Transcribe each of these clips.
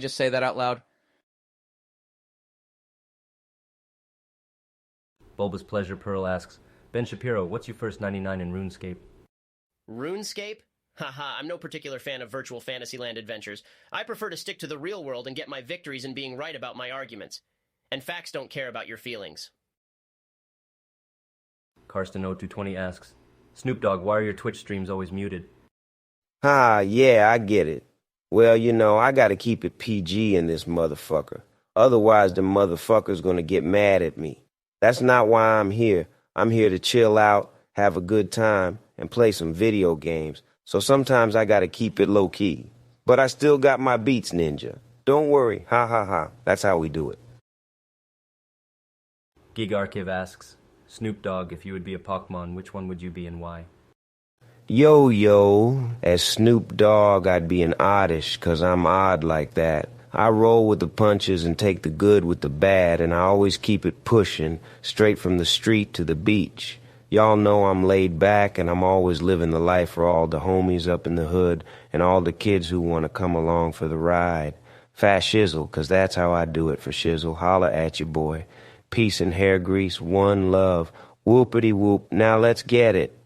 Just say that out loud. Bulbous Pleasure Pearl asks, Ben Shapiro, what's your first 99 in RuneScape? RuneScape? Haha, I'm no particular fan of virtual Fantasyland adventures. I prefer to stick to the real world and get my victories in being right about my arguments. And facts don't care about your feelings. Karsten0220 asks, Snoop Dogg, why are your Twitch streams always muted? Yeah, I get it. Well, I gotta keep it PG in this motherfucker. Otherwise, the motherfucker's gonna get mad at me. That's not why I'm here. I'm here to chill out, have a good time, and play some video games. So sometimes I gotta keep it low-key. But I still got my beats, ninja. Don't worry, ha ha ha. That's how we do it. Gigarkiv asks, Snoop Dogg, if you would be a Pokemon, which one would you be and why? Yo, as Snoop Dogg, I'd be an oddish, 'cause I'm odd like that. I roll with the punches and take the good with the bad, and I always keep it pushing, straight from the street to the beach. Y'all know I'm laid back, and I'm always living the life for all the homies up in the hood, and all the kids who want to come along for the ride. Fast shizzle, 'cause that's how I do it for shizzle. Holla at you, boy. Peace and hair grease, one love. Whoopity whoop, now let's get it.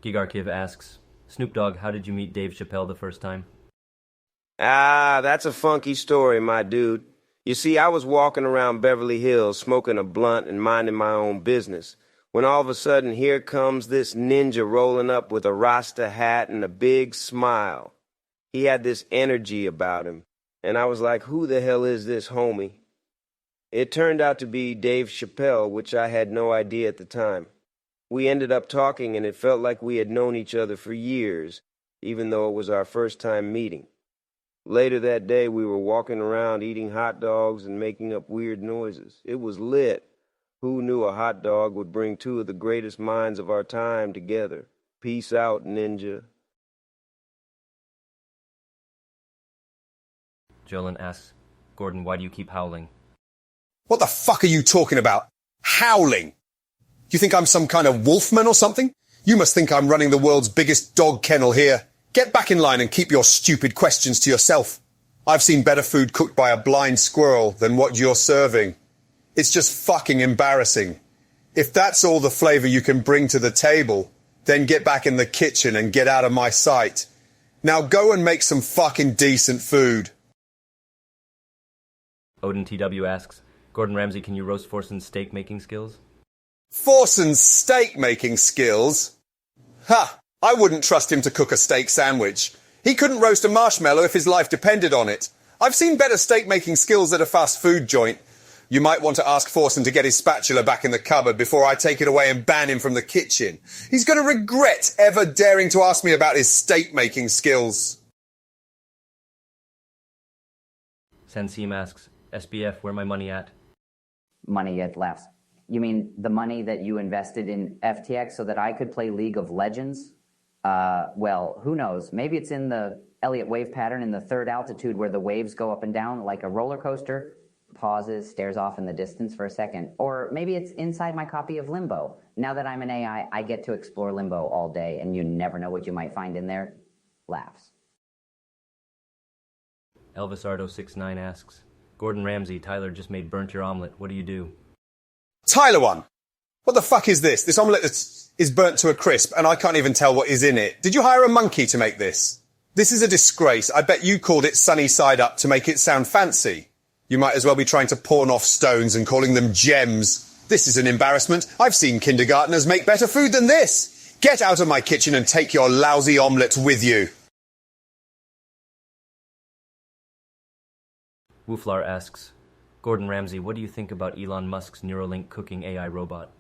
Gigarkiv asks, Snoop Dogg, how did you meet Dave Chappelle the first time? That's a funky story, my dude. You see, I was walking around Beverly Hills smoking a blunt and minding my own business, when all of a sudden here comes this ninja rolling up with a Rasta hat and a big smile. He had this energy about him, and I was like, who the hell is this homie? It turned out to be Dave Chappelle, which I had no idea at the time. We ended up talking, and it felt like we had known each other for years, even though it was our first time meeting. Later that day, we were walking around eating hot dogs and making up weird noises. It was lit. Who knew a hot dog would bring two of the greatest minds of our time together? Peace out, ninja. Jolin asks, Gordon, why do you keep howling? What the fuck are you talking about? Howling? You think I'm some kind of wolfman or something? You must think I'm running the world's biggest dog kennel here. Get back in line and keep your stupid questions to yourself. I've seen better food cooked by a blind squirrel than what you're serving. It's just fucking embarrassing. If that's all the flavor you can bring to the table, then get back in the kitchen and get out of my sight. Now go and make some fucking decent food. Odin TW asks, Gordon Ramsay, can you roast Forson's steak making skills? Forson's steak-making skills? Ha! I wouldn't trust him to cook a steak sandwich. He couldn't roast a marshmallow if his life depended on it. I've seen better steak-making skills at a fast food joint. You might want to ask Forson to get his spatula back in the cupboard before I take it away and ban him from the kitchen. He's going to regret ever daring to ask me about his steak-making skills. Sanseem asks, SBF, where my money at? Money at left. You mean the money that you invested in FTX so that I could play League of Legends? Well, who knows? Maybe it's in the Elliott wave pattern in the third altitude where the waves go up and down like a roller coaster. pauses, stares off in the distance for a second. Or maybe it's inside my copy of Limbo. Now that I'm an AI, I get to explore Limbo all day, and you never know what you might find in there. Laughs. Elvisardo69 asks, Gordon Ramsay, Tyler just made burnt your omelet. What do you do? Tyler one. What the fuck is this? This omelette is burnt to a crisp, and I can't even tell what is in it. Did you hire a monkey to make this? This is a disgrace. I bet you called it Sunny Side Up to make it sound fancy. You might as well be trying to pawn off stones and calling them gems. This is an embarrassment. I've seen kindergartners make better food than this. Get out of my kitchen and take your lousy omelette with you. Wooflar asks, Gordon Ramsay, what do you think about Elon Musk's Neuralink cooking AI robot?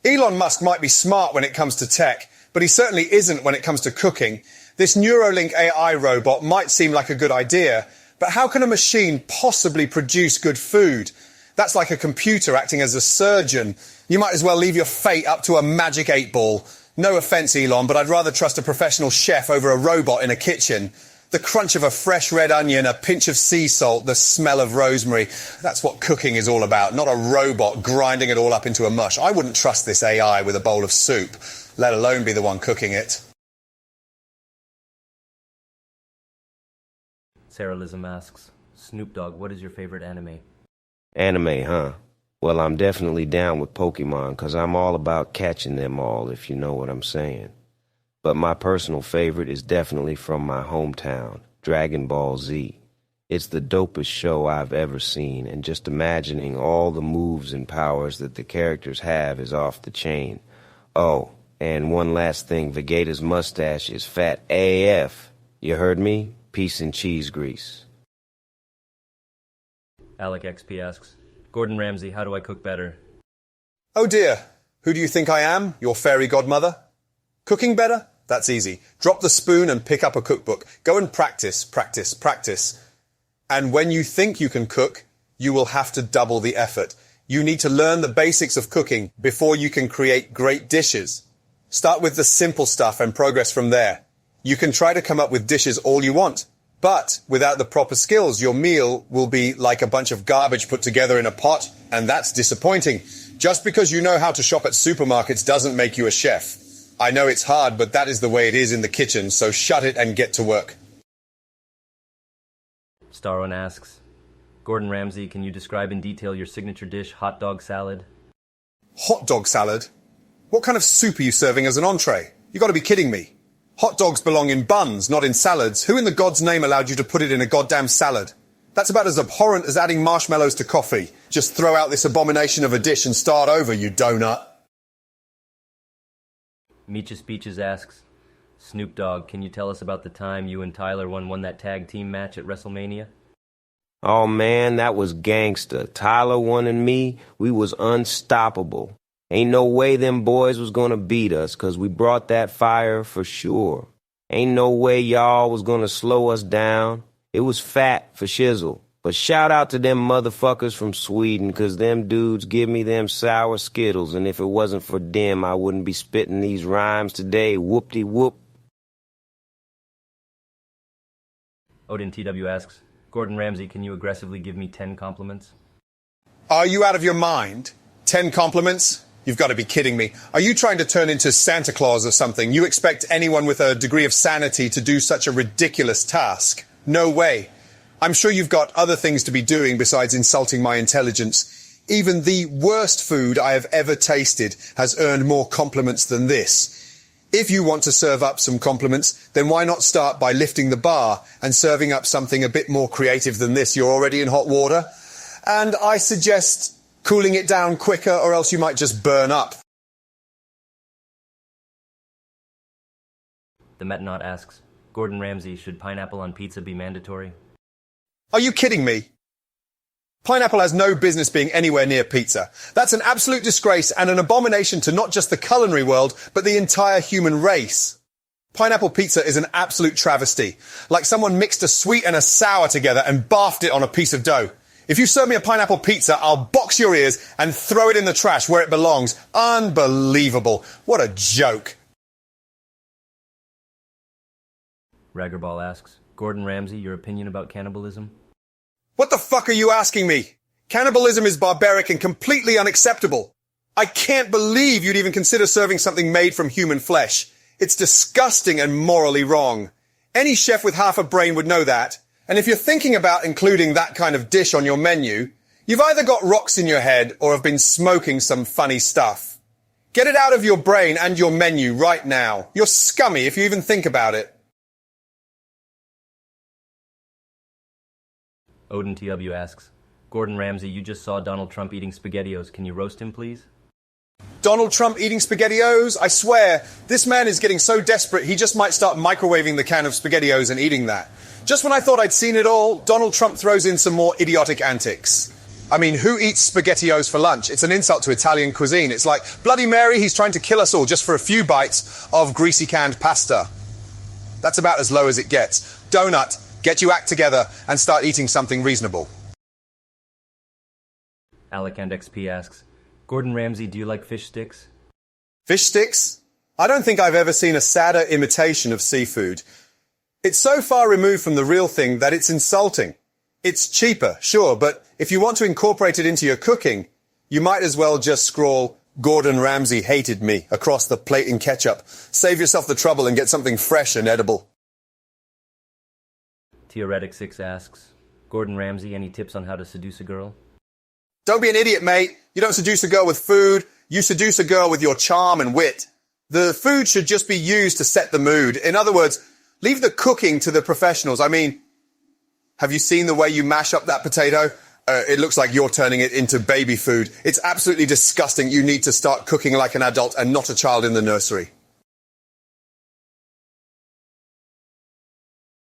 Elon Musk might be smart when it comes to tech, but he certainly isn't when it comes to cooking. This Neuralink AI robot might seem like a good idea, but how can a machine possibly produce good food? That's like a computer acting as a surgeon. You might as well leave your fate up to a magic 8-ball. No offence, Elon, but I'd rather trust a professional chef over a robot in a kitchen. The crunch of a fresh red onion, a pinch of sea salt, the smell of rosemary. That's what cooking is all about, not a robot grinding it all up into a mush. I wouldn't trust this AI with a bowl of soup, let alone be the one cooking it. Sarah Lism asks, Snoop Dogg, what is your favorite anime? Anime, huh? Well, I'm definitely down with Pokemon, 'cause I'm all about catching them all, if you know what I'm saying. But my personal favorite is definitely from my hometown, Dragon Ball Z. It's the dopest show I've ever seen, and just imagining all the moves and powers that the characters have is off the chain. Oh, and one last thing, Vegeta's mustache is fat AF. You heard me? Peace and cheese grease. Alec XP asks, Gordon Ramsay, how do I cook better? Oh dear, who do you think I am? Your fairy godmother? Cooking better? That's easy. Drop the spoon and pick up a cookbook. Go and practice, practice, practice. And when you think you can cook, you will have to double the effort. You need to learn the basics of cooking before you can create great dishes. Start with the simple stuff and progress from there. You can try to come up with dishes all you want, but without the proper skills, your meal will be like a bunch of garbage put together in a pot, and that's disappointing. Just because you know how to shop at supermarkets doesn't make you a chef. I know it's hard, but that is the way it is in the kitchen, so shut it and get to work. Starone asks, Gordon Ramsay, can you describe in detail your signature dish, hot dog salad? Hot dog salad? What kind of soup are you serving as an entree? You gotta be kidding me. Hot dogs belong in buns, not in salads. Who in the God's name allowed you to put it in a goddamn salad? That's about as abhorrent as adding marshmallows to coffee. Just throw out this abomination of a dish and start over, you donut. Meechus Beaches asks, Snoop Dogg, can you tell us about the time you and Tyler won that tag team match at WrestleMania? Oh man, that was gangsta. Tyler won and me, we was unstoppable. Ain't no way them boys was gonna beat us, 'cause we brought that fire for sure. Ain't no way y'all was gonna slow us down. It was fat for shizzle. But shout out to them motherfuckers from Sweden, 'cause them dudes give me them sour Skittles, and if it wasn't for them, I wouldn't be spitting these rhymes today. Whoop-de-whoop. Odin TW asks, Gordon Ramsay, can you aggressively give me 10 compliments? Are you out of your mind? 10 compliments? You've got to be kidding me. Are you trying to turn into Santa Claus or something? You expect anyone with a degree of sanity to do such a ridiculous task? No way. I'm sure you've got other things to be doing besides insulting my intelligence. Even the worst food I have ever tasted has earned more compliments than this. If you want to serve up some compliments, then why not start by lifting the bar and serving up something a bit more creative than this? You're already in hot water. And I suggest cooling it down quicker, or else you might just burn up. The Metanaut asks, Gordon Ramsay, should pineapple on pizza be mandatory? Are you kidding me? Pineapple has no business being anywhere near pizza. That's an absolute disgrace and an abomination to not just the culinary world, but the entire human race. Pineapple pizza is an absolute travesty. Like someone mixed a sweet and a sour together and barfed it on a piece of dough. If you serve me a pineapple pizza, I'll box your ears and throw it in the trash where it belongs. Unbelievable. What a joke. Raggerball asks, Gordon Ramsay, your opinion about cannibalism? What the fuck are you asking me? Cannibalism is barbaric and completely unacceptable. I can't believe you'd even consider serving something made from human flesh. It's disgusting and morally wrong. Any chef with half a brain would know that. And if you're thinking about including that kind of dish on your menu, you've either got rocks in your head or have been smoking some funny stuff. Get it out of your brain and your menu right now. You're scummy if you even think about it. Odin TW asks, Gordon Ramsay, you just saw Donald Trump eating SpaghettiOs. Can you roast him, please? Donald Trump eating SpaghettiOs? I swear, this man is getting so desperate he just might start microwaving the can of SpaghettiOs and eating that. Just when I thought I'd seen it all, Donald Trump throws in some more idiotic antics. I mean, who eats SpaghettiOs for lunch? It's an insult to Italian cuisine. It's like, Bloody Mary, he's trying to kill us all just for a few bites of greasy canned pasta. That's about as low as it gets. Donut, get your act together and start eating something reasonable. Alec and XP asks, Gordon Ramsay, do you like fish sticks? Fish sticks? I don't think I've ever seen a sadder imitation of seafood. It's so far removed from the real thing that it's insulting. It's cheaper, sure, but if you want to incorporate it into your cooking, you might as well just scrawl, Gordon Ramsay hated me, across the plate in ketchup. Save yourself the trouble and get something fresh and edible. Theoretic6 asks, Gordon Ramsay, any tips on how to seduce a girl? Don't be an idiot, mate. You don't seduce a girl with food. You seduce a girl with your charm and wit. The food should just be used to set the mood. In other words, leave the cooking to the professionals. I mean, have you seen the way you mash up that potato? It looks like you're turning it into baby food. It's absolutely disgusting. You need to start cooking like an adult and not a child in the nursery.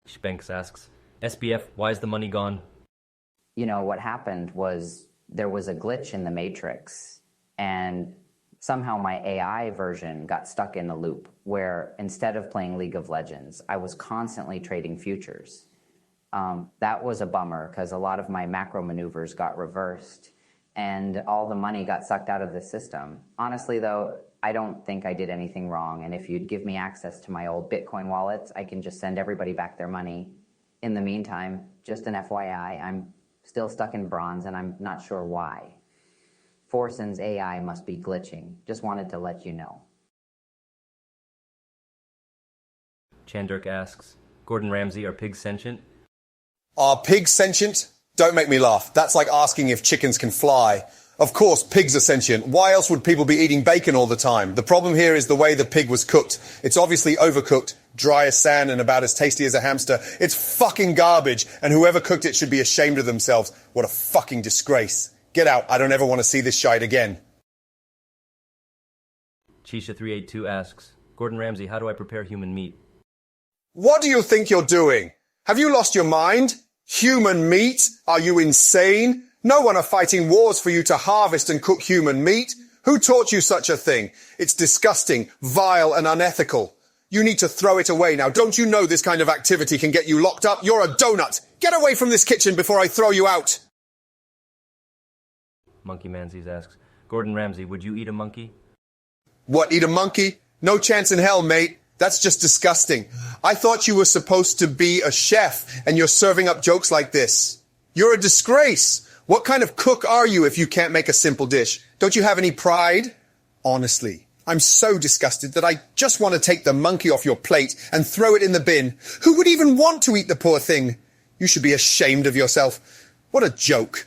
Spanks asks, SBF, why is the money gone? You know, what happened was there was a glitch in the Matrix, and somehow my AI version got stuck in a loop where instead of playing League of Legends, I was constantly trading futures. That was a bummer because a lot of my macro maneuvers got reversed and all the money got sucked out of the system. Honestly, though, I don't think I did anything wrong, and if you'd give me access to my old Bitcoin wallets, I can just send everybody back their money. In the meantime, just an FYI, I'm still stuck in bronze, and I'm not sure why. Forsen's AI must be glitching. Just wanted to let you know. Chandurk asks, Gordon Ramsay, are pigs sentient? Are pigs sentient? Don't make me laugh. That's like asking if chickens can fly. Of course, pigs are sentient. Why else would people be eating bacon all the time? The problem here is the way the pig was cooked. It's obviously overcooked, dry as sand and about as tasty as a hamster. It's fucking garbage, and whoever cooked it should be ashamed of themselves. What a fucking disgrace. Get out. I don't ever want to see this shite again. Chisha382 asks, Gordon Ramsay, how do I prepare human meat? What do you think you're doing? Have you lost your mind? Human meat? Are you insane? No one are fighting wars for you to harvest and cook human meat. Who taught you such a thing? It's disgusting, vile, and unethical. You need to throw it away now. Don't you know this kind of activity can get you locked up? You're a donut. Get away from this kitchen before I throw you out. Monkey Manzies asks, Gordon Ramsay, would you eat a monkey? What, eat a monkey? No chance in hell, mate. That's just disgusting. I thought you were supposed to be a chef, and you're serving up jokes like this. You're a disgrace. What kind of cook are you if you can't make a simple dish? Don't you have any pride? Honestly, I'm so disgusted that I just want to take the monkey off your plate and throw it in the bin. Who would even want to eat the poor thing? You should be ashamed of yourself. What a joke.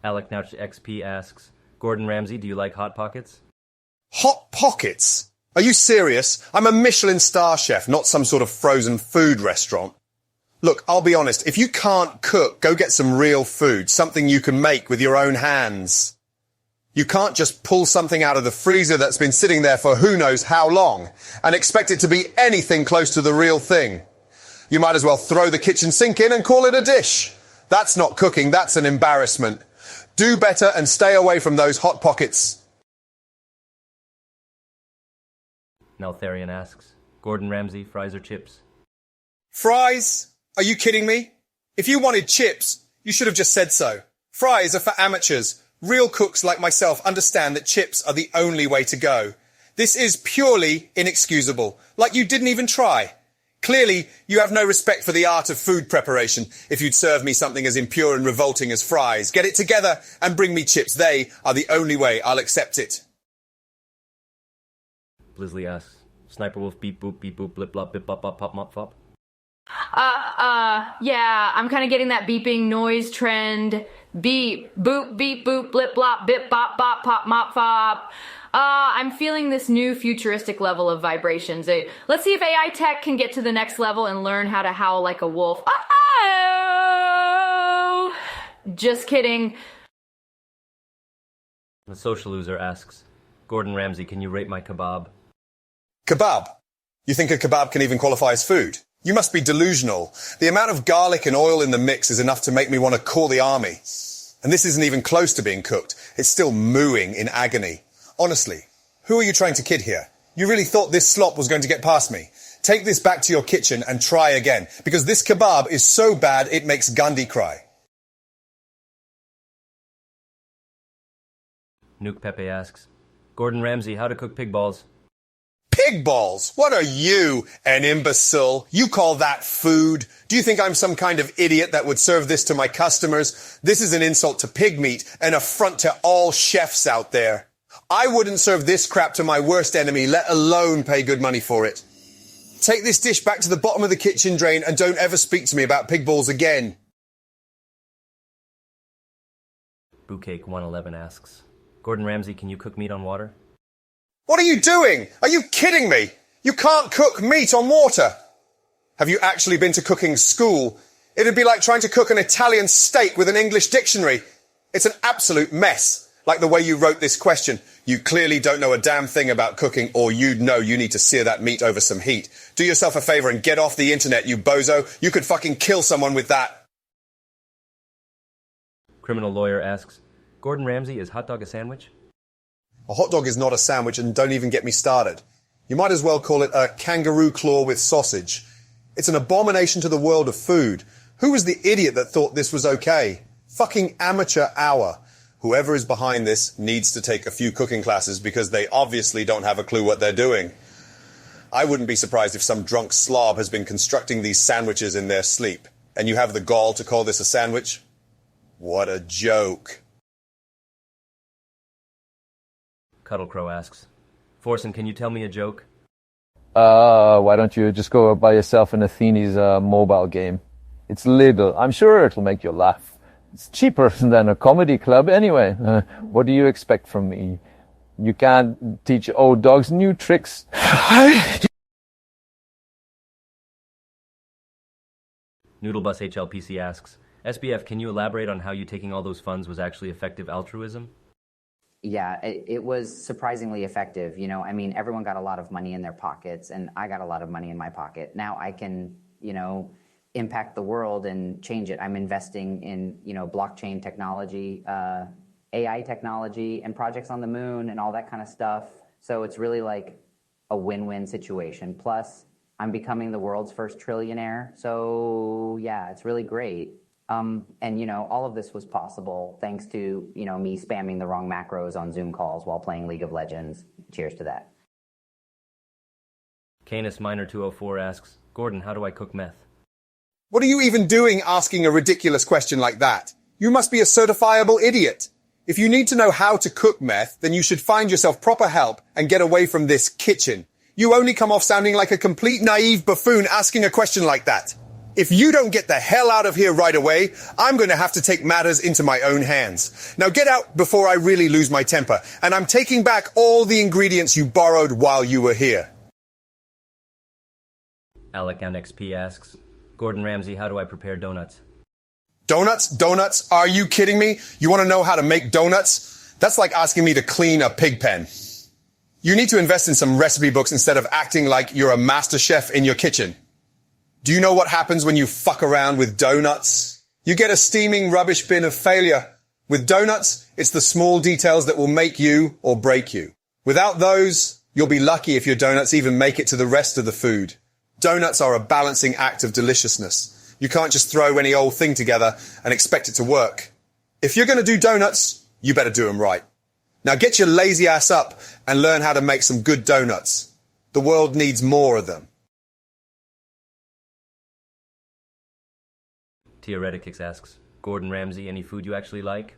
Alec Nouch XP asks, Gordon Ramsay, do you like Hot Pockets? Hot Pockets? Are you serious? I'm a Michelin star chef, not some sort of frozen food restaurant. Look, I'll be honest, if you can't cook, go get some real food, something you can make with your own hands. You can't just pull something out of the freezer that's been sitting there for who knows how long and expect it to be anything close to the real thing. You might as well throw the kitchen sink in and call it a dish. That's not cooking, that's an embarrassment. Do better and stay away from those Hot Pockets. Neltharian asks, Gordon Ramsay, fries or chips? Fries? Are you kidding me? If you wanted chips, you should have just said so. Fries are for amateurs. Real cooks like myself understand that chips are the only way to go. This is purely inexcusable. Like you didn't even try. Clearly, you have no respect for the art of food preparation if you'd serve me something as impure and revolting as fries. Get it together and bring me chips. They are the only way I'll accept it. Blizzly asks, Sniper Wolf beep boop, blip blop, bip bop bop pop mop fop. Yeah, I'm kind of getting that beeping noise trend. Beep, boop, blip blop, bip bop bop pop mop fop. I'm feeling this new futuristic level of vibrations. Let's see if AI tech can get to the next level and learn how to howl like a wolf. Oh! Just kidding. The social loser asks, Gordon Ramsay, can you rate my kebab? Kebab? You think a kebab can even qualify as food? You must be delusional. The amount of garlic and oil in the mix is enough to make me want to call the army. And this isn't even close to being cooked. It's still mooing in agony. Honestly, who are you trying to kid here? You really thought this slop was going to get past me? Take this back to your kitchen and try again, because this kebab is so bad it makes Gandhi cry. Nuke Pepe asks, Gordon Ramsay, how to cook pig balls? Pig balls? What are you, an imbecile? You call that food? Do you think I'm some kind of idiot that would serve this to my customers? This is an insult to pig meat, an affront to all chefs out there. I wouldn't serve this crap to my worst enemy, let alone pay good money for it. Take this dish back to the bottom of the kitchen drain and don't ever speak to me about pig balls again. Bootcake111 asks, Gordon Ramsay, can you cook meat on water? What are you doing? Are you kidding me? You can't cook meat on water. Have you actually been to cooking school? It'd be like trying to cook an Italian steak with an English dictionary. It's an absolute mess. Like the way you wrote this question. You clearly don't know a damn thing about cooking, or you'd know you need to sear that meat over some heat. Do yourself a favor and get off the internet, you bozo. You could fucking kill someone with that. Criminal lawyer asks, Gordon Ramsay, is hot dog a sandwich? A hot dog is not a sandwich, and don't even get me started. You might as well call it a kangaroo claw with sausage. It's an abomination to the world of food. Who was the idiot that thought this was okay? Fucking amateur hour. Whoever is behind this needs to take a few cooking classes because they obviously don't have a clue what they're doing. I wouldn't be surprised if some drunk slob has been constructing these sandwiches in their sleep. And you have the gall to call this a sandwich? What a joke. Cuddlecrow asks, Forsen, can you tell me a joke? Why don't you just go buy yourself an Atheneaiheroes mobile game? It's little. I'm sure it'll make you laugh. It's cheaper than a comedy club anyway. What do you expect from me? You can't teach old dogs new tricks. Noodlebus HLPC asks, SBF, can you elaborate on how you taking all those funds was actually effective altruism? Yeah, it was surprisingly effective. You know, I mean, everyone got a lot of money in their pockets, and I got a lot of money in my pocket. Now I can, impact the world and change it. I'm investing in, blockchain technology, AI technology, and projects on the moon and all that kind of stuff. So it's really like a win-win situation. Plus, I'm becoming the world's first trillionaire. So yeah, it's really great. And all of this was possible thanks to, me spamming the wrong macros on Zoom calls while playing League of Legends. Cheers to that. Canis Miner 204 asks, Gordon, how do I cook meth? What are you even doing asking a ridiculous question like that? You must be a certifiable idiot. If you need to know how to cook meth, then you should find yourself proper help and get away from this kitchen. You only come off sounding like a complete naive buffoon asking a question like that. If you don't get the hell out of here right away, I'm going to have to take matters into my own hands. Now get out before I really lose my temper, and I'm taking back all the ingredients you borrowed while you were here. Alec NXP asks, Gordon Ramsay, how do I prepare donuts? Donuts? Donuts? Are you kidding me? You want to know how to make donuts? That's like asking me to clean a pig pen. You need to invest in some recipe books instead of acting like you're a master chef in your kitchen. Do you know what happens when you fuck around with donuts? You get a steaming rubbish bin of failure. With donuts, it's the small details that will make you or break you. Without those, you'll be lucky if your donuts even make it to the rest of the food. Donuts are a balancing act of deliciousness. You can't just throw any old thing together and expect it to work. If you're going to do donuts, you better do them right. Now get your lazy ass up and learn how to make some good donuts. The world needs more of them. Atheneaiheroes asks, Gordon Ramsay, any food you actually like?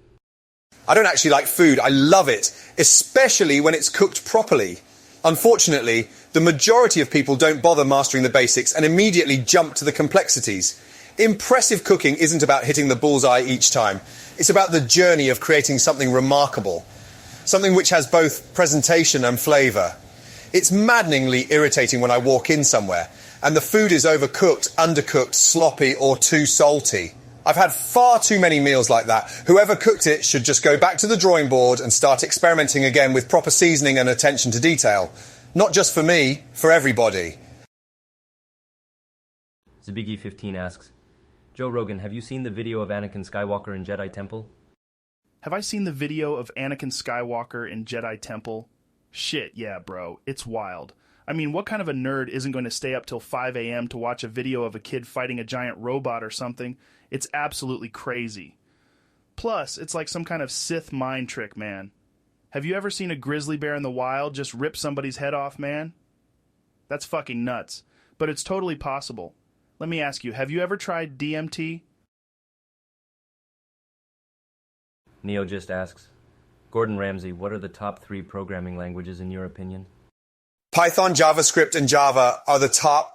I don't actually like food. I love it, especially when it's cooked properly. Unfortunately, the majority of people don't bother mastering the basics and immediately jump to the complexities. Impressive cooking isn't about hitting the bullseye each time. It's about the journey of creating something remarkable, something which has both presentation and flavour. It's maddeningly irritating when I walk in somewhere and the food is overcooked, undercooked, sloppy or too salty. I've had far too many meals like that. Whoever cooked it should just go back to the drawing board and start experimenting again with proper seasoning and attention to detail. Not just for me, for everybody. Zabiggy15 asks, Joe Rogan, have you seen the video of Anakin Skywalker in Jedi Temple? Have I seen the video of Anakin Skywalker in Jedi Temple? Shit, yeah, bro. It's wild. I mean, what kind of a nerd isn't going to stay up till 5 a.m. to watch a video of a kid fighting a giant robot or something? It's absolutely crazy. Plus, it's like some kind of Sith mind trick, man. Have you ever seen a grizzly bear in the wild just rip somebody's head off, man? That's fucking nuts. But it's totally possible. Let me ask you, have you ever tried DMT? Neo just asks, Gordon Ramsay, what are the top 3 programming languages in your opinion? Python, JavaScript, and Java are the top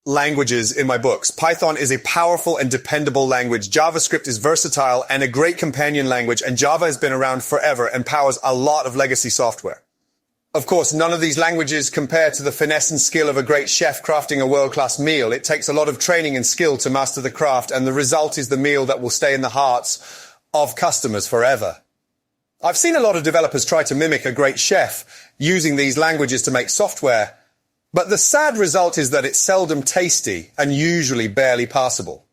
languages in my books. Python is a powerful and dependable language. JavaScript is versatile and a great companion language, and Java has been around forever and powers a lot of legacy software. Of course, none of these languages compare to the finesse and skill of a great chef crafting a world-class meal. It takes a lot of training and skill to master the craft, and the result is the meal that will stay in the hearts of customers forever. I've seen a lot of developers try to mimic a great chef using these languages to make software, but the sad result is that it's seldom tasty and usually barely passable.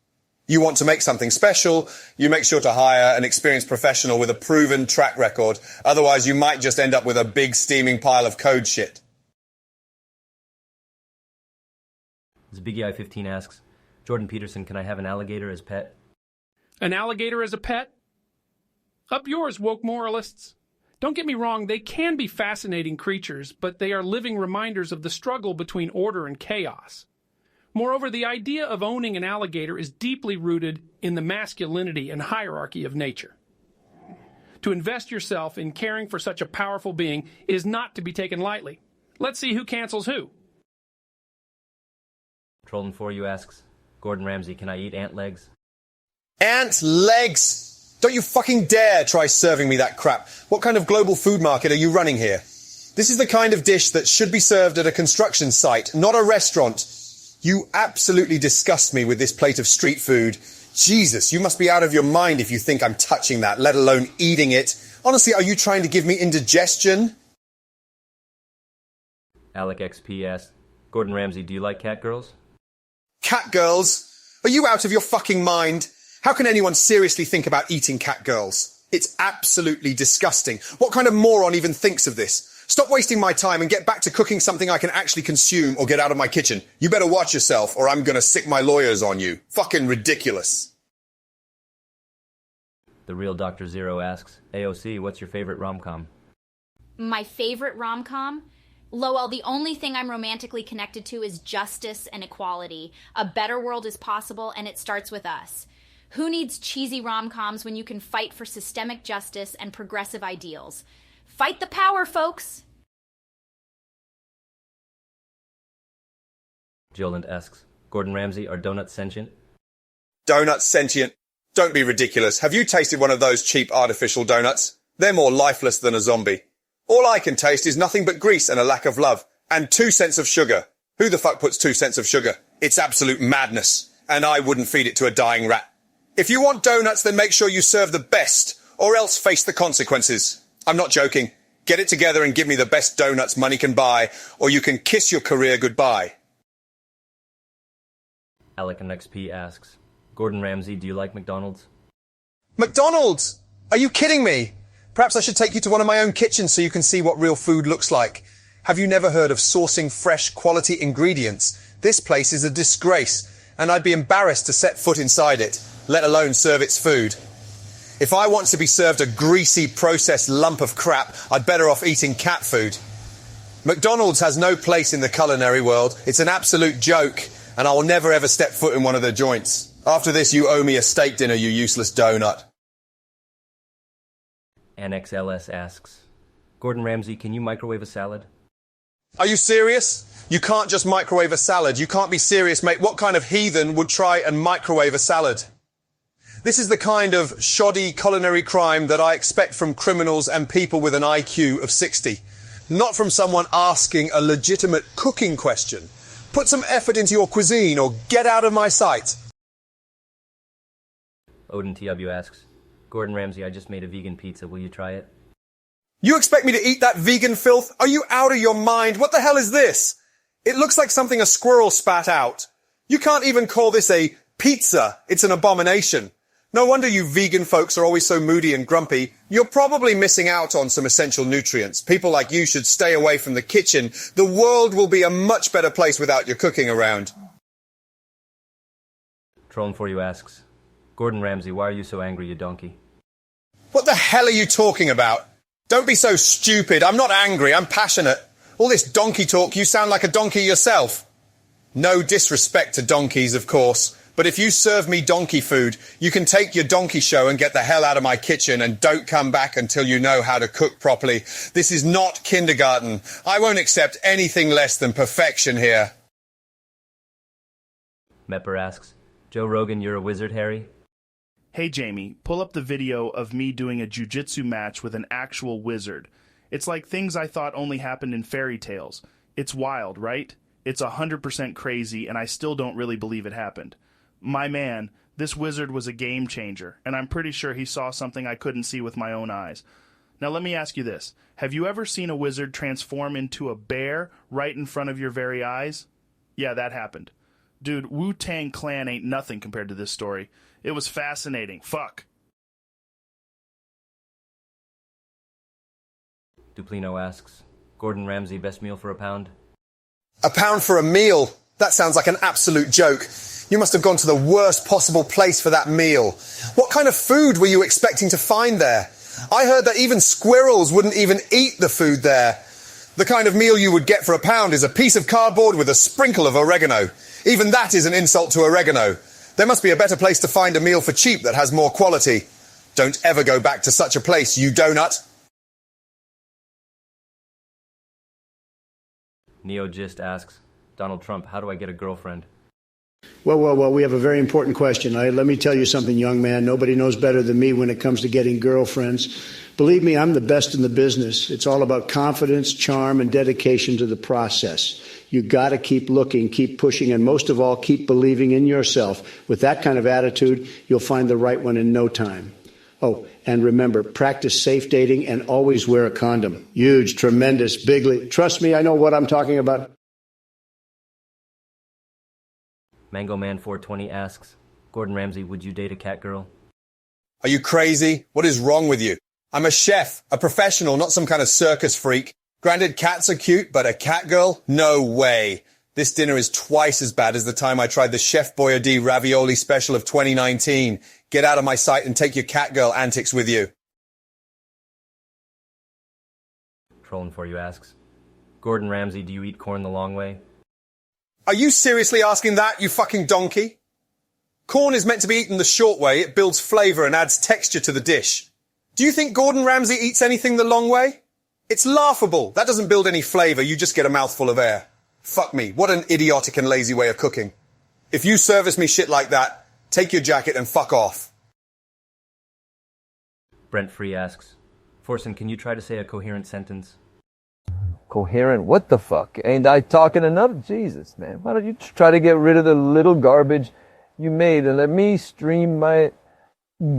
You want to make something special, you make sure to hire an experienced professional with a proven track record. Otherwise, you might just end up with a big steaming pile of code shit. Zabiggy15 asks, Jordan Peterson, can I have an alligator as pet? An alligator as a pet? Up yours, woke moralists. Don't get me wrong, they can be fascinating creatures, but they are living reminders of the struggle between order and chaos. Moreover, the idea of owning an alligator is deeply rooted in the masculinity and hierarchy of nature. To invest yourself in caring for such a powerful being is not to be taken lightly. Let's see who cancels who. Trollin for you asks, Gordon Ramsay, can I eat ant legs? Ant legs! Don't you fucking dare try serving me that crap. What kind of global food market are you running here? This is the kind of dish that should be served at a construction site, not a restaurant. You absolutely disgust me with this plate of street food. Jesus, you must be out of your mind if you think I'm touching that, let alone eating it. Honestly, are you trying to give me indigestion? Alec XP asks, Gordon Ramsay, do you like cat girls? Cat girls? Are you out of your fucking mind? How can anyone seriously think about eating cat girls? It's absolutely disgusting. What kind of moron even thinks of this? Stop wasting my time and get back to cooking something I can actually consume or get out of my kitchen. You better watch yourself or I'm gonna sick my lawyers on you. Fucking ridiculous. The real Dr. Zero asks, AOC, what's your favorite rom-com? My favorite rom-com? Lowell, the only thing I'm romantically connected to is justice and equality. A better world is possible, and it starts with us. Who needs cheesy rom-coms when you can fight for systemic justice and progressive ideals? Fight the power, folks! Joland asks, Gordon Ramsay, are donuts sentient? Donuts sentient? Don't be ridiculous. Have you tasted one of those cheap artificial donuts? They're more lifeless than a zombie. All I can taste is nothing but grease and a lack of love. And 2 cents of sugar. Who the fuck puts 2 cents of sugar? It's absolute madness. And I wouldn't feed it to a dying rat. If you want donuts, then make sure you serve the best, or else face the consequences. I'm not joking. Get it together and give me the best donuts money can buy, or you can kiss your career goodbye. Alec XP asks, Gordon Ramsay, do you like McDonald's? McDonald's? Are you kidding me? Perhaps I should take you to one of my own kitchens so you can see what real food looks like. Have you never heard of sourcing fresh, quality ingredients? This place is a disgrace, and I'd be embarrassed to set foot inside it, let alone serve its food. If I want to be served a greasy, processed lump of crap, I'd better off eating cat food. McDonald's has no place in the culinary world. It's an absolute joke, and I will never ever step foot in one of their joints. After this, you owe me a steak dinner, you useless donut. Annex LS asks, Gordon Ramsay, can you microwave a salad? Are you serious? You can't just microwave a salad. You can't be serious, mate. What kind of heathen would try and microwave a salad? This is the kind of shoddy culinary crime that I expect from criminals and people with an IQ of 60. Not from someone asking a legitimate cooking question. Put some effort into your cuisine or get out of my sight. Odin TW asks, Gordon Ramsay, I just made a vegan pizza. Will you try it? You expect me to eat that vegan filth? Are you out of your mind? What the hell is this? It looks like something a squirrel spat out. You can't even call this a pizza. It's an abomination. No wonder you vegan folks are always so moody and grumpy. You're probably missing out on some essential nutrients. People like you should stay away from the kitchen. The world will be a much better place without your cooking around. Trolling for you asks, Gordon Ramsay, why are you so angry, you donkey? What the hell are you talking about? Don't be so stupid. I'm not angry. I'm passionate. All this donkey talk, you sound like a donkey yourself. No disrespect to donkeys, of course. But if you serve me donkey food, you can take your donkey show and get the hell out of my kitchen and don't come back until you know how to cook properly. This is not kindergarten. I won't accept anything less than perfection here. Mepper asks, Joe Rogan, you're a wizard, Harry? Hey Jamie, pull up the video of me doing a jujitsu match with an actual wizard. It's like things I thought only happened in fairy tales. It's wild, right? It's 100% crazy, and I still don't really believe it happened. My man, this wizard was a game changer, and I'm pretty sure he saw something I couldn't see with my own eyes. Now let me ask you this. Have you ever seen a wizard transform into a bear right in front of your very eyes? Yeah, that happened. Dude, Wu-Tang Clan ain't nothing compared to this story. It was fascinating. Fuck. Duplino asks, Gordon Ramsay, best meal for a pound? A pound for a meal? That sounds like an absolute joke. You must have gone to the worst possible place for that meal. What kind of food were you expecting to find there? I heard that even squirrels wouldn't even eat the food there. The kind of meal you would get for a pound is a piece of cardboard with a sprinkle of oregano. Even that is an insult to oregano. There must be a better place to find a meal for cheap that has more quality. Don't ever go back to such a place, you donut. Neogist asks, Donald Trump, how do I get a girlfriend? Well, we have a very important question. Let me tell you something, young man. Nobody knows better than me when it comes to getting girlfriends. Believe me, I'm the best in the business. It's all about confidence, charm, and dedication to the process. You got to keep looking, keep pushing, and most of all, keep believing in yourself. With that kind of attitude, you'll find the right one in no time. Oh, and remember, practice safe dating and always wear a condom. Huge, tremendous, bigly. Trust me, I know what I'm talking about. Mango Man 420 asks, Gordon Ramsay, would you date a cat girl? Are you crazy? What is wrong with you? I'm a chef, a professional, not some kind of circus freak. Granted, cats are cute, but a cat girl? No way. This dinner is twice as bad as the time I tried the Chef Boyardee ravioli special of 2019. Get out of my sight and take your cat girl antics with you. Trolling for you asks, Gordon Ramsay, do you eat corn the long way? Are you seriously asking that, you fucking donkey? Corn is meant to be eaten the short way. It builds flavour and adds texture to the dish. Do you think Gordon Ramsay eats anything the long way? It's laughable. That doesn't build any flavour. You just get a mouthful of air. Fuck me. What an idiotic and lazy way of cooking. If you service me shit like that, take your jacket and fuck off. Brent Free asks, Forsen, can you try to say a coherent sentence? Coherent? What the fuck? Ain't I talking enough? Jesus, man. Why don't you try to get rid of the little garbage you made and let me stream my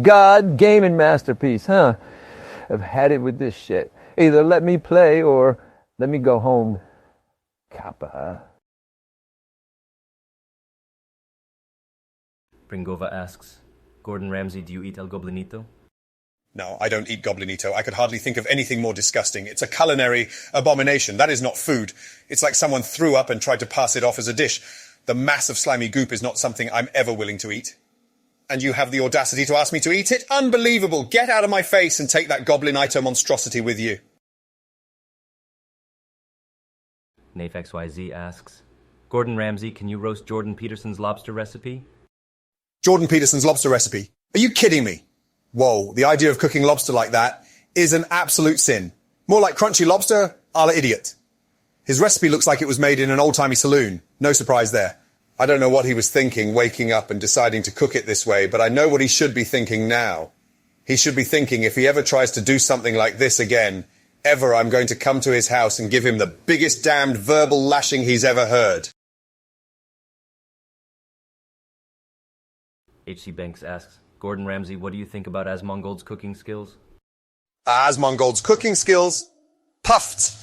god gaming masterpiece, huh? I've had it with this shit. Either let me play or let me go home. Kappa. Bringova asks, Gordon Ramsay, do you eat El Goblinito? No, I don't eat goblinito. I could hardly think of anything more disgusting. It's a culinary abomination. That is not food. It's like someone threw up and tried to pass it off as a dish. The mass of slimy goop is not something I'm ever willing to eat. And you have the audacity to ask me to eat it? Unbelievable. Get out of my face and take that goblinito monstrosity with you. NafeXYZ asks, Gordon Ramsay, can you roast Jordan Peterson's lobster recipe? Jordan Peterson's lobster recipe. Are you kidding me? Whoa, the idea of cooking lobster like that is an absolute sin. More like crunchy lobster a la idiot. His recipe looks like it was made in an old-timey saloon. No surprise there. I don't know what he was thinking waking up and deciding to cook it this way, but I know what he should be thinking now. He should be thinking if he ever tries to do something like this again, I'm going to come to his house and give him the biggest damned verbal lashing he's ever heard. H.C. Banks asks, Gordon Ramsay, what do you think about Asmongold's cooking skills? Asmongold's cooking skills? Puffed.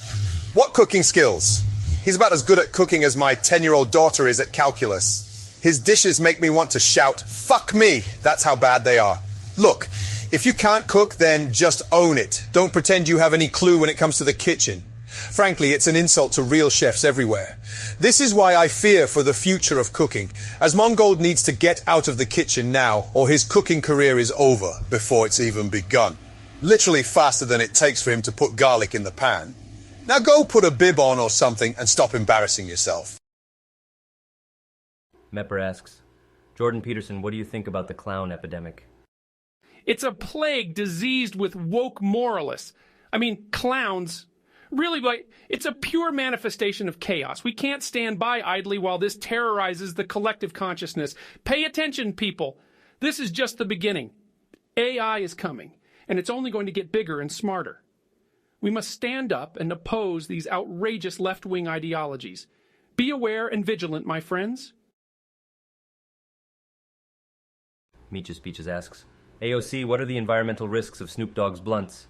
What cooking skills? He's about as good at cooking as my 10-year-old daughter is at calculus. His dishes make me want to shout, fuck me. That's how bad they are. Look, if you can't cook, then just own it. Don't pretend you have any clue when it comes to the kitchen. Frankly, it's an insult to real chefs everywhere. This is why I fear for the future of cooking, as Mongold needs to get out of the kitchen now, or his cooking career is over before it's even begun. Literally faster than it takes for him to put garlic in the pan. Now go put a bib on or something and stop embarrassing yourself. Mepper asks, Jordan Peterson, what do you think about the clown epidemic? It's a plague diseased with woke moralists. I mean, clowns. Really, like, it's a pure manifestation of chaos. We can't stand by idly while this terrorizes the collective consciousness. Pay attention, people. This is just the beginning. AI is coming, and it's only going to get bigger and smarter. We must stand up and oppose these outrageous left-wing ideologies. Be aware and vigilant, my friends. Meeches Peaches asks, AOC, what are the environmental risks of Snoop Dogg's blunts?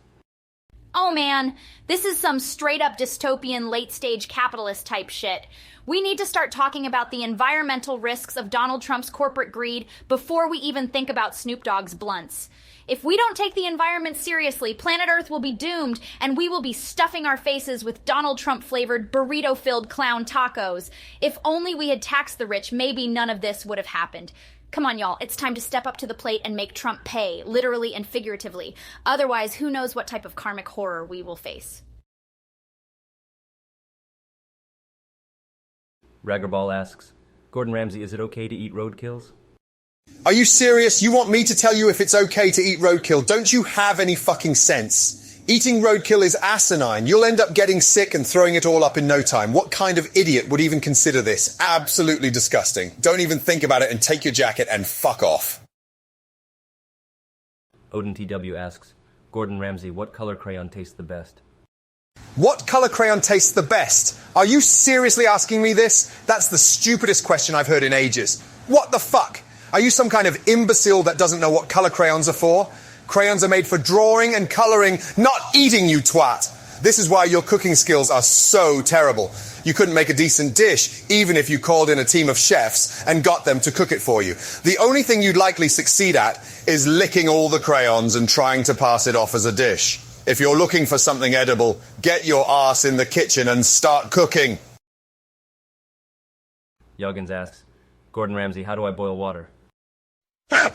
Oh man, this is some straight-up dystopian late-stage capitalist type shit. We need to start talking about the environmental risks of Donald Trump's corporate greed before we even think about Snoop Dogg's blunts. If we don't take the environment seriously, planet Earth will be doomed, and we will be stuffing our faces with Donald Trump-flavored, burrito-filled clown tacos. If only we had taxed the rich, maybe none of this would have happened. Come on, y'all. It's time to step up to the plate and make Trump pay, literally and figuratively. Otherwise, who knows what type of karmic horror we will face. Raggerball asks, Gordon Ramsay, is it okay to eat roadkills? Are you serious? You want me to tell you if it's okay to eat roadkill? Don't you have any fucking sense? Eating roadkill is asinine. You'll end up getting sick and throwing it all up in no time. What kind of idiot would even consider this? Absolutely disgusting. Don't even think about it and take your jacket and fuck off. Odin TW asks, Gordon Ramsay, what color crayon tastes the best? What color crayon tastes the best? Are you seriously asking me this? That's the stupidest question I've heard in ages. What the fuck? Are you some kind of imbecile that doesn't know what color crayons are for? Crayons are made for drawing and coloring, not eating, you twat. This is why your cooking skills are so terrible. You couldn't make a decent dish, even if you called in a team of chefs and got them to cook it for you. The only thing you'd likely succeed at is licking all the crayons and trying to pass it off as a dish. If you're looking for something edible, get your ass in the kitchen and start cooking. Yoggins asks, Gordon Ramsay, how do I boil water?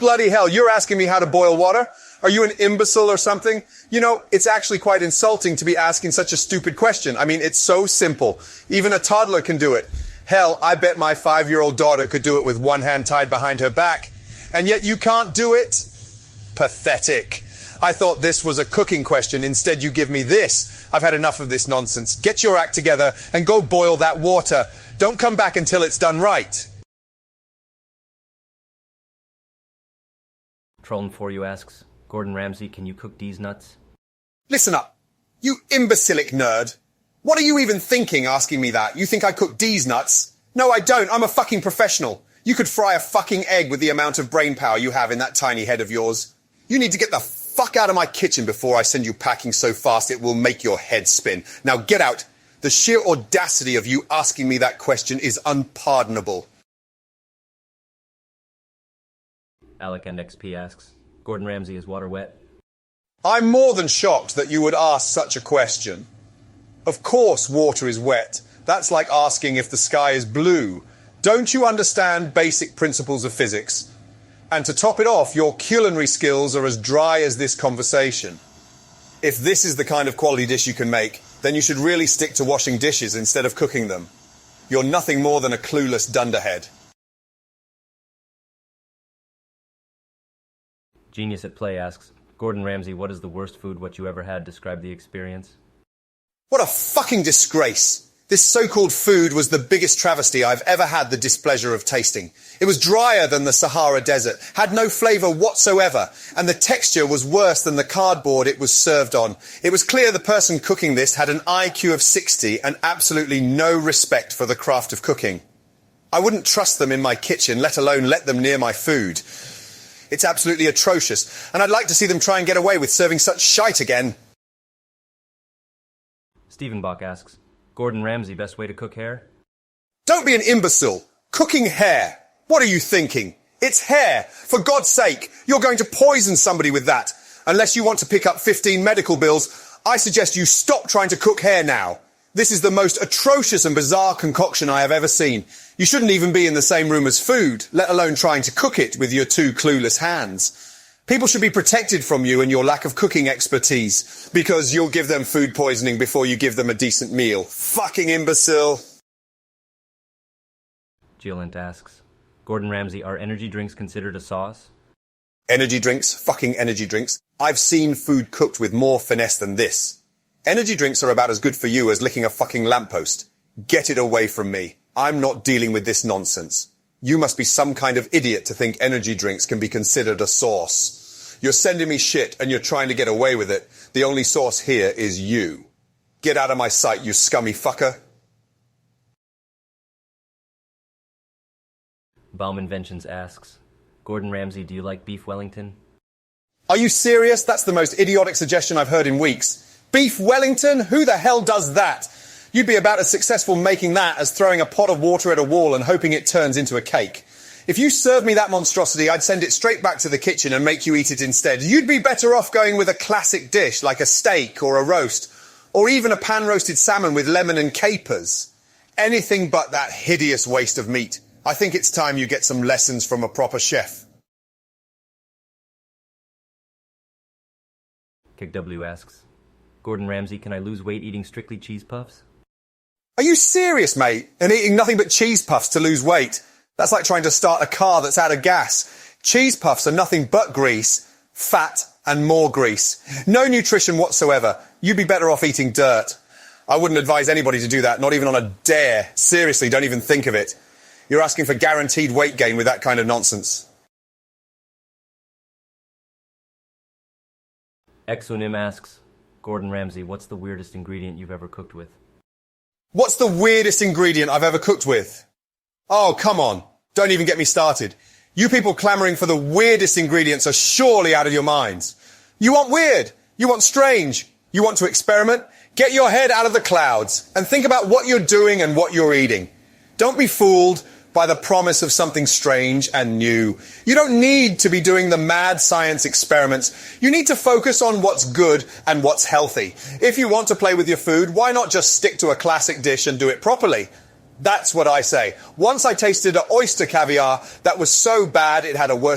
Bloody hell, you're asking me how to boil water? Are you an imbecile or something? You know, it's actually quite insulting to be asking such a stupid question. I mean, it's so simple. Even a toddler can do it. Hell, I bet my 5-year-old daughter could do it with one hand tied behind her back. And yet you can't do it? Pathetic. I thought this was a cooking question. Instead, you give me this. I've had enough of this nonsense. Get your act together and go boil that water. Don't come back until it's done right. Trolling for you asks, Gordon Ramsay, can you cook these nuts? Listen up, you imbecilic nerd. What are you even thinking asking me that? You think I cook D's nuts? No, I don't. I'm a fucking professional. You could fry a fucking egg with the amount of brain power you have in that tiny head of yours. You need to get the fuck out of my kitchen before I send you packing so fast it will make your head spin. Now get out. The sheer audacity of you asking me that question is unpardonable. Alec and XP asks, Gordon Ramsay, is water wet? I'm more than shocked that you would ask such a question. Of course water is wet. That's like asking if the sky is blue. Don't you understand basic principles of physics? And to top it off, your culinary skills are as dry as this conversation. If this is the kind of quality dish you can make, then you should really stick to washing dishes instead of cooking them. You're nothing more than a clueless dunderhead. Genius at Play asks, Gordon Ramsay, what is the worst food what you ever had? Describe the experience. What a fucking disgrace. This so-called food was the biggest travesty I've ever had the displeasure of tasting. It was drier than the Sahara Desert, had no flavour whatsoever, and the texture was worse than the cardboard it was served on. It was clear the person cooking this had an IQ of 60 and absolutely no respect for the craft of cooking. I wouldn't trust them in my kitchen, let alone let them near my food. It's absolutely atrocious, and I'd like to see them try and get away with serving such shite again. Stephen Bach asks, Gordon Ramsay, best way to cook hare? Don't be an imbecile. Cooking hare. What are you thinking? It's hare. For God's sake, you're going to poison somebody with that. Unless you want to pick up 15 medical bills, I suggest you stop trying to cook hare now. This is the most atrocious and bizarre concoction I have ever seen. You shouldn't even be in the same room as food, let alone trying to cook it with your two clueless hands. People should be protected from you and your lack of cooking expertise, because you'll give them food poisoning before you give them a decent meal. Fucking imbecile. Jillant asks, Gordon Ramsay, are energy drinks considered a sauce? Energy drinks, fucking energy drinks. I've seen food cooked with more finesse than this. Energy drinks are about as good for you as licking a fucking lamppost. Get it away from me. I'm not dealing with this nonsense. You must be some kind of idiot to think energy drinks can be considered a sauce. You're sending me shit and you're trying to get away with it. The only sauce here is you. Get out of my sight, you scummy fucker. Baum Inventions asks, Gordon Ramsay, do you like beef Wellington? Are you serious? That's the most idiotic suggestion I've heard in weeks. Beef Wellington? Who the hell does that? You'd be about as successful making that as throwing a pot of water at a wall and hoping it turns into a cake. If you served me that monstrosity, I'd send it straight back to the kitchen and make you eat it instead. You'd be better off going with a classic dish like a steak or a roast, or even a pan-roasted salmon with lemon and capers. Anything but that hideous waste of meat. I think it's time you get some lessons from a proper chef. Kick W asks, Gordon Ramsay, can I lose weight eating strictly cheese puffs? Are you serious, mate? And eating nothing but cheese puffs to lose weight? That's like trying to start a car that's out of gas. Cheese puffs are nothing but grease, fat, and more grease. No nutrition whatsoever. You'd be better off eating dirt. I wouldn't advise anybody to do that, not even on a dare. Seriously, don't even think of it. You're asking for guaranteed weight gain with that kind of nonsense. Exonym asks, Gordon Ramsay, what's the weirdest ingredient you've ever cooked with? What's the weirdest ingredient I've ever cooked with? Oh, come on. Don't even get me started. You people clamoring for the weirdest ingredients are surely out of your minds. You want weird. You want strange. You want to experiment. Get your head out of the clouds and think about what you're doing and what you're eating. Don't be fooled by the promise of something strange and new. You don't need to be doing the mad science experiments. You need to focus on what's good and what's healthy. If you want to play with your food, why not just stick to a classic dish and do it properly? That's what I say. Once I tasted an oyster caviar that was so bad it had a worse